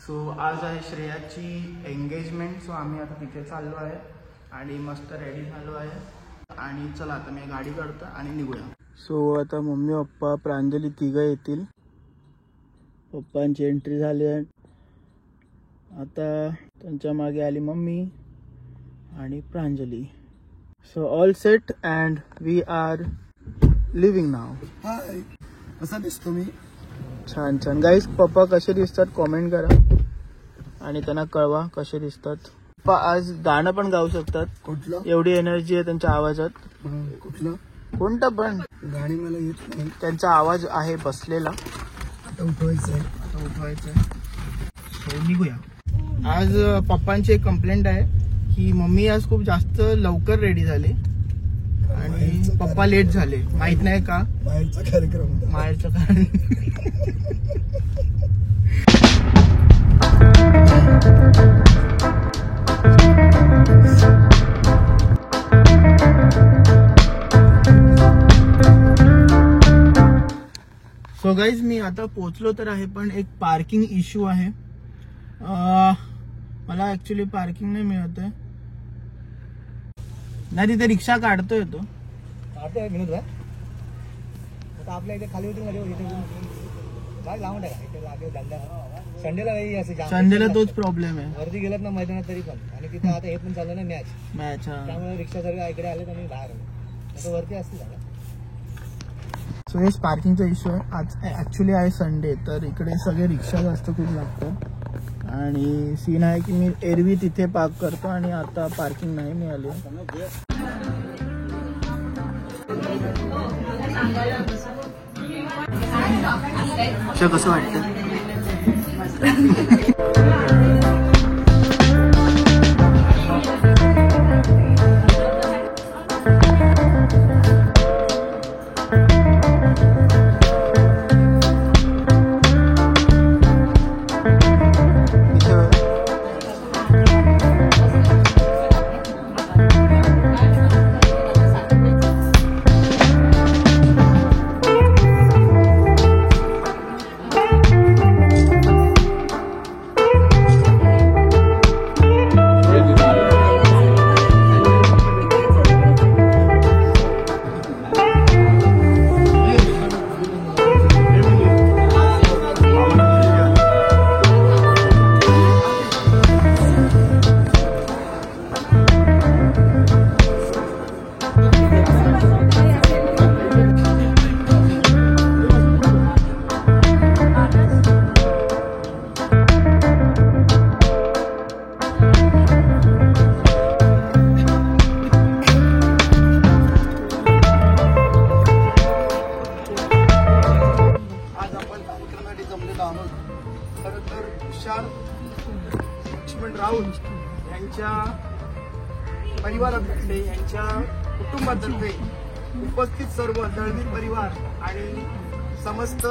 So आज आहे श्रेयाची engagement. So आम्ही आता तिथे चाललो आहे आणि मस्त रेडी झालो आहे आणि चला आता मी गाडी काढतो आणि निघूया. सो आता मम्मी पप्पा प्रांजली तिघं येतील. पप्पांची एंट्री झाली आहे. आता त्यांच्या मागे आली मम्मी आणि Pranjali. So all set and we are leaving now. Hi, कसा दिसतो मी? छान छान. गाईज पप्पा कसे दिसतात कॉमेंट करा आणि त्यांना कळवा कसे दिसतात. पप्पा आज गाणं पण गाऊ शकतात. कुठलं? एवढी एनर्जी आहे त्यांच्या आवाजात. कुठलं कोणतं पण गाणी मला येत नाही. त्यांचा आवाज आहे बसलेला. आता उठवायचं आहे. सो निघूया. आज पप्पांची एक कंप्लेंट आहे की मम्मी आज खूप जास्त लवकर रेडी झाली आणि पप्पा लेट झाले. माहित नाही का? बाहेरचा कार्यक्रम होता. माहेरचं कारण. सो गाईज मी आता पोहोचलो तर आहे पण एक पार्किंग इश्यू आहे. मला ऍक्च्युली पार्किंग नाही मिळत आहे. नाही तिथे रिक्षा काढतोय तो. विनोद आता आपल्या इथे खाली होती काय लावून संडेला तोच प्रॉब्लेम आहे. वरती गेलात ना मैदानात तरी पण. आणि तिथे आता हे पण चाललं ना मॅच. त्यामुळे रिक्षा सर्व इकडे आले आणि बाहेर आले. वरती असते झालं. सो हेच पार्किंगचा इश्यू आहे. आज ऍक्च्युली आहे संडे तर इकडे सगळे रिक्षा जास्त खूप लागतात आणि सीन आहे की मी एरवी तिथे पार्क करतो आणि आता पार्किंग नाही मिळाली. कसं वाटतं? राहुल यांच्या परिवारातर्फे यांच्या कुटुंबातर्फे उपस्थित सर्व दळवी परिवार आणि समस्त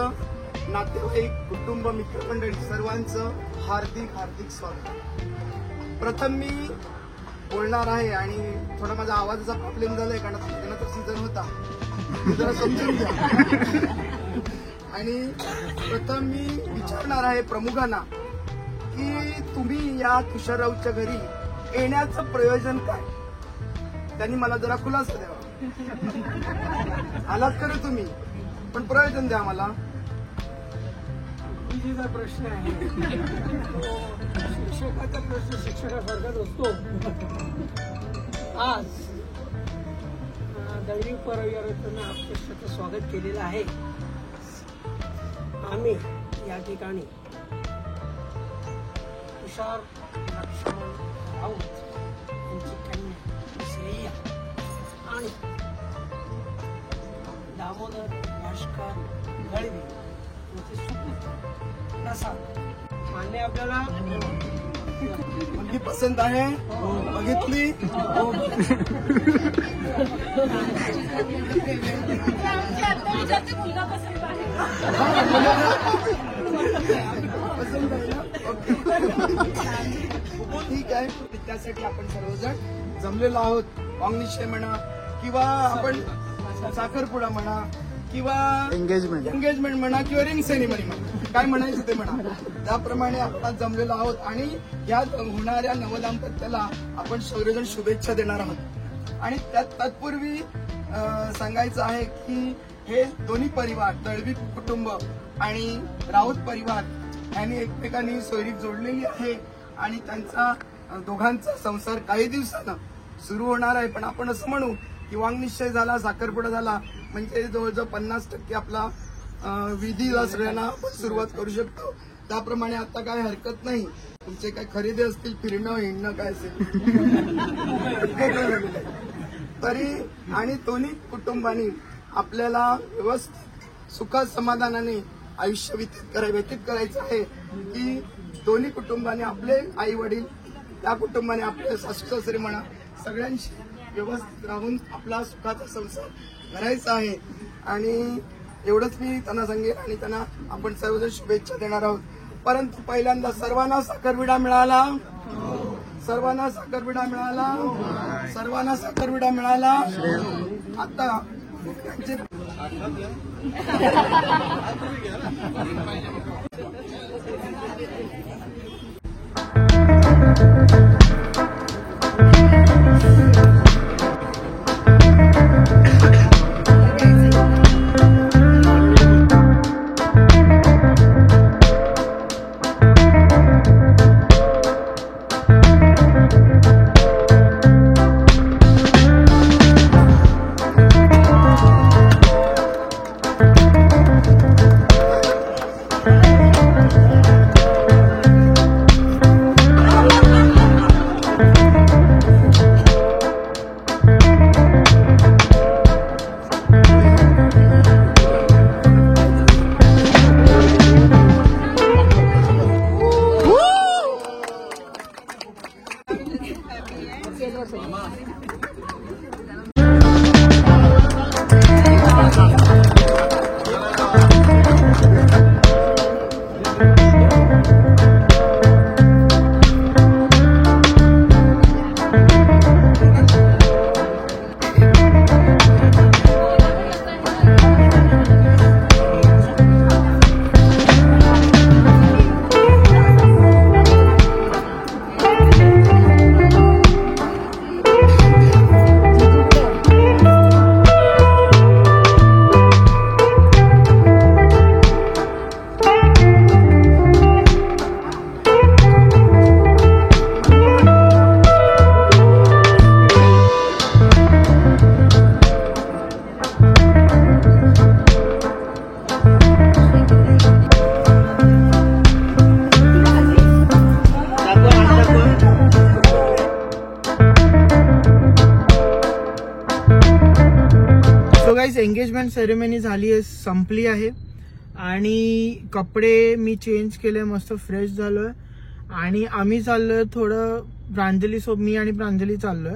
नातेवाईक कुटुंब मित्रमंडळी सर्वांचं हार्दिक हार्दिक स्वागत. प्रथम मी बोलणार आहे आणि थोडा माझा आवाजाचा प्रॉब्लेम झालाय कारण तो सीझन होता जरा समजून घ्या. आणि प्रथम मी विचारणार आहे प्रमुखांना की तुम्ही या तुषाररावच्या घरी येण्याचं प्रयोजन काय? त्यांनी मला जरा खुलासा द्यावा. आलात खरं तुम्ही पण प्रयोजन द्या मला. विजेचा प्रश्न आहे. शिक्षकाचा प्रश्न शिक्षकासारखाच असतो. आज दळवी परिवारानं आपलं स्वागत केलेलं आहे. आम्ही या ठिकाणी तुषार लक्ष्मण राऊत यांची कन्या श्रेया आणि दामोदर भास्कर दळवी यांचे सुपुत्र प्रसाद मान्य आपल्याला मुलगी पसंत आहे. बघितली ठीक आहे. त्यासाठी आपण सर्वजण जमलेलो आहोत. वांगनिश्चय म्हणा किंवा आपण साखरपुडा म्हणा किंवा एंगेजमेंट म्हणा किंवा रिंग सेरेमनी म्हणा काय म्हणायचं ते म्हणा. त्याप्रमाणे आपण आज जमलेलो आहोत आणि या होणाऱ्या नवदाम्पत्याला आपण सगळेजण शुभेच्छा देणार आहोत. आणि तत्पूर्वी सांगायचं आहे की हे दोन्ही परिवार, दळवी कुटुंब आणि राऊत परिवार यांनी एकमेकांनी सोयरीक जोडलेली आहे आणि त्यांचा दोघांचा संसार काही दिवसानं सुरू होणार आहे. पण आपण असं म्हणू की वांगनिश्चय झाला, साखरपुडा झाला म्हणजे जवळजवळ 50% आपला विधीला सगळ्यांना सुरुवात करू शकतो. त्याप्रमाणे आता काय हरकत नाही. तुमचे काय खरेदी असतील, फिरणं हिंडणं काय असेल तरी आणि दोन्ही कुटुंबांनी आपल्याला व्यवस्थित सुखा समाधानाने आयुष्य व्यतीत करायचं आहे की दोन्ही कुटुंबाने आपले आई वडील, त्या कुटुंबाने आपले सासू सासरे म्हणा, सगळ्यांशी व्यवस्थित राहून आपला सुखाचा संसार करायचा आहे. आणि एवढंच मी त्यांना सांगेन आणि त्यांना आपण सर्वजण शुभेच्छा देणार आहोत. परंतु पहिल्यांदा सर्वांना साखरविडा मिळाला, सर्वांना साखरविडा मिळाला, सर्वांना साखरविडा मिळाला. आता त्यांचे एंगेजमेंट सेरेमनी झाली आहे, संपली आहे आणि कपडे मी चेंज केले, मस्त फ्रेश झालोय आणि आम्ही चाललोय थोडं प्रांजली सोबत, मी आणि प्रांजली चाललोय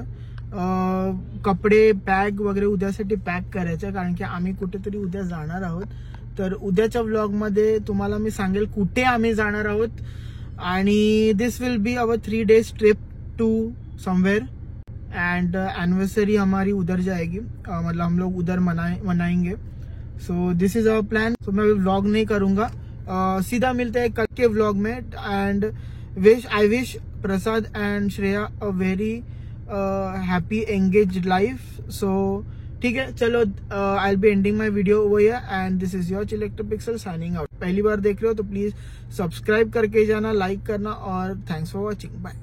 कपडे बॅग वगैरे उद्यासाठी पॅक करायचं, कारण की आम्ही कुठेतरी उद्या जाणार आहोत. तर उद्याच्या व्लॉग मध्ये तुम्हाला मी सांगेल कुठे आम्ही जाणार आहोत. आणि this will be our 3 days trip to somewhere and anniversary हमारी उधर जाएगी, मतलब हम लोग उधर मनाएंगे. So this is our plan. तो मैं व्लॉग नहीं करूंगा, सीधा मिलते हैं कल के व्लॉग में. And I wish Prasad and Shreya a very happy engaged life. So ठीक है, चलो I will be ending my video over here and this is your चिलेक्टर पिक्सल साइनिंग आउट. पहली बार देख रहे हो तो प्लीज सब्सक्राइब करके जाना, लाइक करना और थैंक्स फॉर वॉचिंग. बाय.